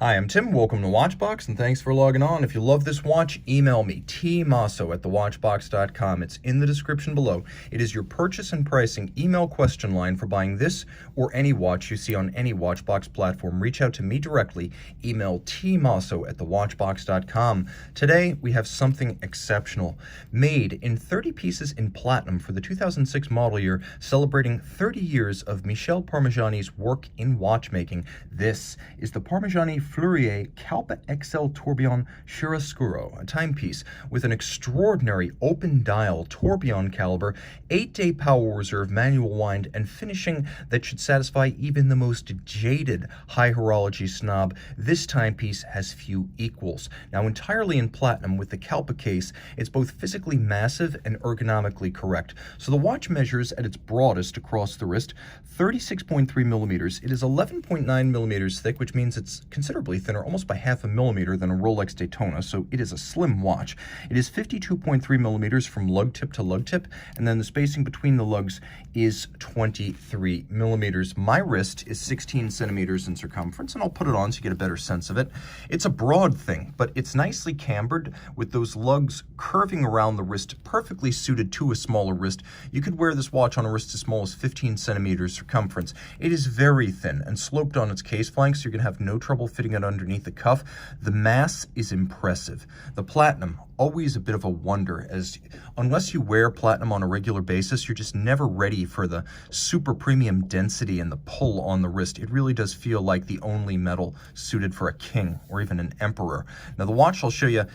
Hi, I'm Tim. Welcome to Watchbox, and thanks for logging on. If you love this watch, email me, tmasso@thewatchbox.com. It's in the description below. It is your purchase and pricing email question line for buying this or any watch you see on any Watchbox platform. Reach out to me directly. Email tmasso@thewatchbox.com. Today, we have something exceptional. Made in 30 pieces in platinum for the 2006 model year, celebrating 30 years of Michel Parmigiani's work in watchmaking. This is the Parmigiani Fleurier Kalpa XL Tourbillon Chiaroscuro, a timepiece with an extraordinary open dial tourbillon caliber, 8-day power reserve manual wind, and finishing that should satisfy even the most jaded high horology snob. This timepiece has few equals. Now, entirely in platinum with the Kalpa case, it's both physically massive and ergonomically correct. So the watch measures at its broadest across the wrist 36.3 millimeters. It is 11.9 millimeters thick, which means it's considerably thinner, almost by half a millimeter, than a Rolex Daytona, so it is a slim watch. It is 52.3 millimeters from lug tip to lug tip, and then the spacing between the lugs is 23 millimeters. My wrist is 16 centimeters in circumference, and I'll put it on so you get a better sense of it. It's a broad thing, but it's nicely cambered with those lugs curving around the wrist, perfectly suited to a smaller wrist. You could wear this watch on a wrist as small as 15 centimeters circumference. It is very thin and sloped on its case flank, so you're going to have no trouble fitting it underneath the cuff. The mass is impressive. The platinum, always a bit of a wonder, as unless you wear platinum on a regular basis, you're just never ready for the super premium density and the pull on the wrist. It really does feel like the only metal suited for a king or even an emperor. Now, the watch I'll show you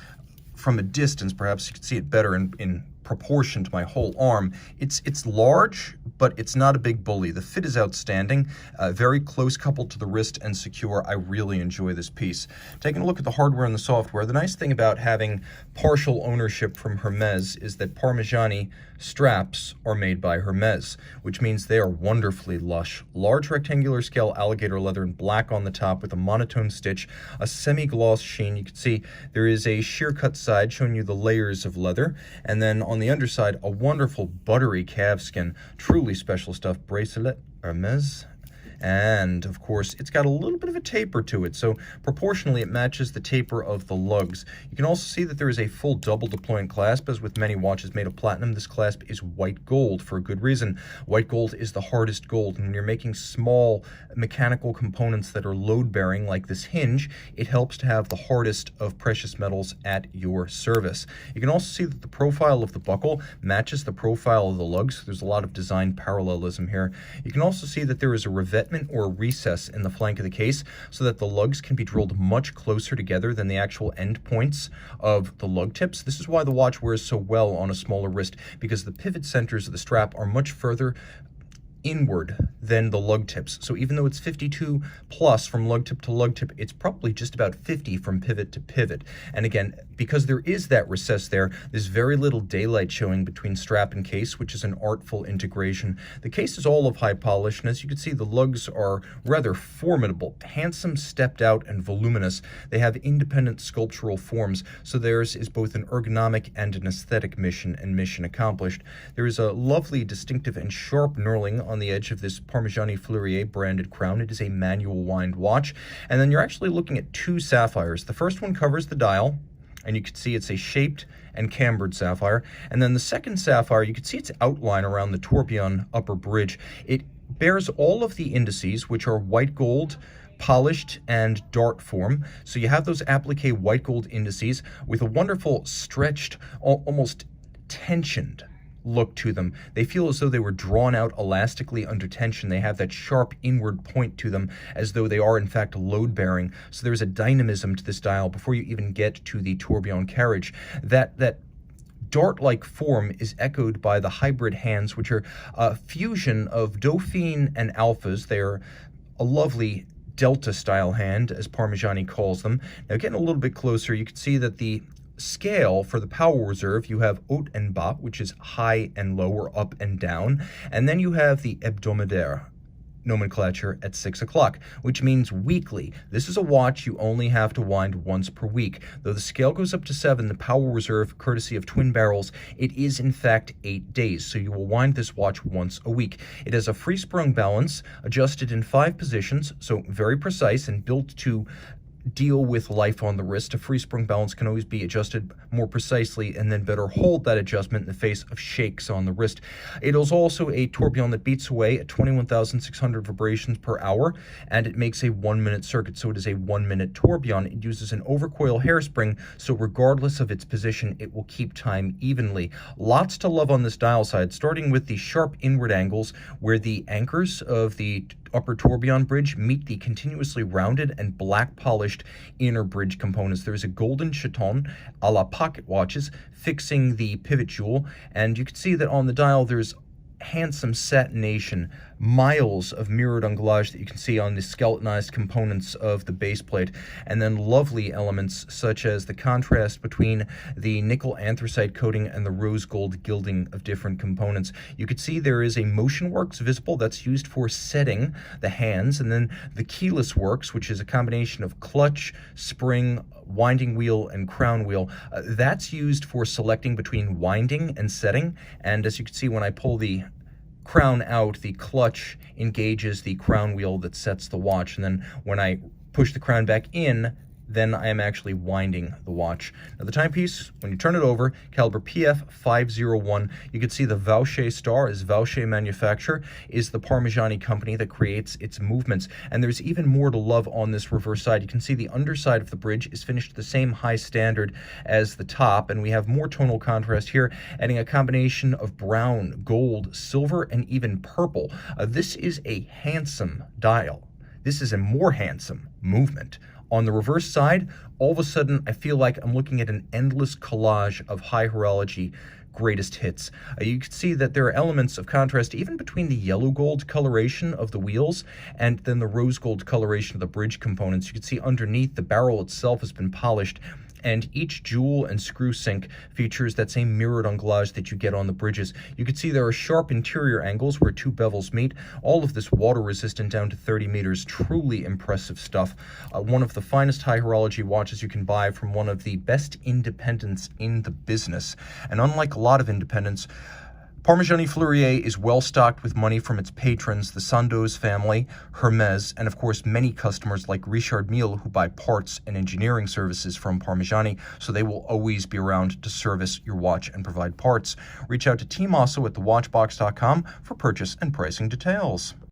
from a distance, perhaps you can see it better in proportion to my whole arm. It's large, but it's not a big bully. The fit is outstanding, very close coupled to the wrist and secure. I really enjoy this piece. Taking a look at the hardware and the software, the nice thing about having partial ownership from Hermes is that Parmigiani straps are made by Hermes, which means they are wonderfully lush. Large rectangular scale alligator leather in black on the top with a monotone stitch, a semi-gloss sheen. You can see there is a sheer cut side showing you the layers of leather, and then on the underside, a wonderful buttery calfskin, truly special stuff bracelet, Hermes. And of course, it's got a little bit of a taper to it, so proportionally it matches the taper of the lugs. You can also see that there is a full double deployant clasp. As with many watches made of platinum, this clasp is white gold for a good reason. White gold is the hardest gold, and when you're making small mechanical components that are load-bearing, like this hinge, it helps to have the hardest of precious metals at your service. You can also see that the profile of the buckle matches the profile of the lugs. There's a lot of design parallelism here. You can also see that there is a revetment or a recess in the flank of the case so that the lugs can be drilled much closer together than the actual end points of the lug tips. This is why the watch wears so well on a smaller wrist, because the pivot centers of the strap are much further inward than the lug tips. So even though it's 52 plus from lug tip to lug tip, it's probably just about 50 from pivot to pivot. And again, because there is that recess there, there's very little daylight showing between strap and case, which is an artful integration. The case is all of high polish, and as you can see, the lugs are rather formidable, handsome, stepped out, and voluminous. They have independent sculptural forms, so theirs is both an ergonomic and an aesthetic mission, and mission accomplished. There is a lovely, distinctive, and sharp knurling on the edge of this Parmigiani Fleurier branded crown. It is a manual wind watch, and then you're actually looking at two sapphires. The first one covers the dial, and you can see it's a shaped and cambered sapphire. And then the second sapphire, you can see its outline around the tourbillon upper bridge. It bears all of the indices, which are white gold, polished, and dart form. So you have those applique white gold indices with a wonderful stretched, almost tensioned look to them. They feel as though they were drawn out elastically under tension. They have that sharp inward point to them, as though they are in fact load-bearing. So there's a dynamism to this dial before you even get to the tourbillon carriage. That dart-like form is echoed by the hybrid hands, which are a fusion of Dauphine and Alphas. They're a lovely Delta-style hand, as Parmigiani calls them. Now, getting a little bit closer, you can see that the scale for the power reserve, you have haut and bas, which is high and low, or up and down, and then you have the hebdomadaire nomenclature at 6 o'clock, which means weekly. This is a watch you only have to wind once per week. Though the scale goes up to 7, the power reserve, courtesy of twin barrels, it is in fact 8 days, so you will wind this watch once a week. It has a free sprung balance, adjusted in 5 positions, so very precise and built to deal with life on the wrist. A free spring balance can always be adjusted more precisely and then better hold that adjustment in the face of shakes on the wrist. It is also a tourbillon that beats away at 21,600 vibrations per hour, and it makes a 1-minute circuit, so it is a 1-minute tourbillon. It uses an overcoil hairspring, so regardless of its position, it will keep time evenly. Lots to love on this dial side, starting with the sharp inward angles where the anchors of the upper tourbillon bridge meet the continuously rounded and black polished inner bridge components. There is a golden chaton a la pocket watches fixing the pivot jewel, and you can see that on the dial there's handsome satination, miles of mirrored ungulage that you can see on the skeletonized components of the base plate, and then lovely elements such as the contrast between the nickel anthracite coating and the rose gold gilding of different components. You can see there is a motion works visible that's used for setting the hands, and then the keyless works, which is a combination of clutch, spring, winding wheel, and crown wheel. That's used for selecting between winding and setting, and as you can see when I pull the crown out, the clutch engages the crown wheel that sets the watch, and then when I push the crown back in, then I am actually winding the watch. Now the timepiece, when you turn it over, caliber PF01, you can see the Vaucher star is Vaucher manufacturer, is the Parmigiani company that creates its movements. And there's even more to love on this reverse side. You can see the underside of the bridge is finished to the same high standard as the top, and we have more tonal contrast here, adding a combination of brown, gold, silver, and even purple. This is a handsome dial. This is a more handsome movement. On the reverse side, all of a sudden, I feel like I'm looking at an endless collage of high horology greatest hits. You can see that there are elements of contrast even between the yellow gold coloration of the wheels and then the rose gold coloration of the bridge components. You can see underneath the barrel itself has been polished, and each jewel and screw sink features that same mirrored ungulage that you get on the bridges. You can see there are sharp interior angles where two bevels meet. All of this water resistant down to 30 meters. Truly impressive stuff. One of the finest high horology watches you can buy from one of the best independents in the business. And unlike a lot of independents, Parmigiani Fleurier is well stocked with money from its patrons, the Sandoz family, Hermes, and of course many customers like Richard Mille who buy parts and engineering services from Parmigiani, so they will always be around to service your watch and provide parts. Reach out to Team Osso at thewatchbox.com for purchase and pricing details.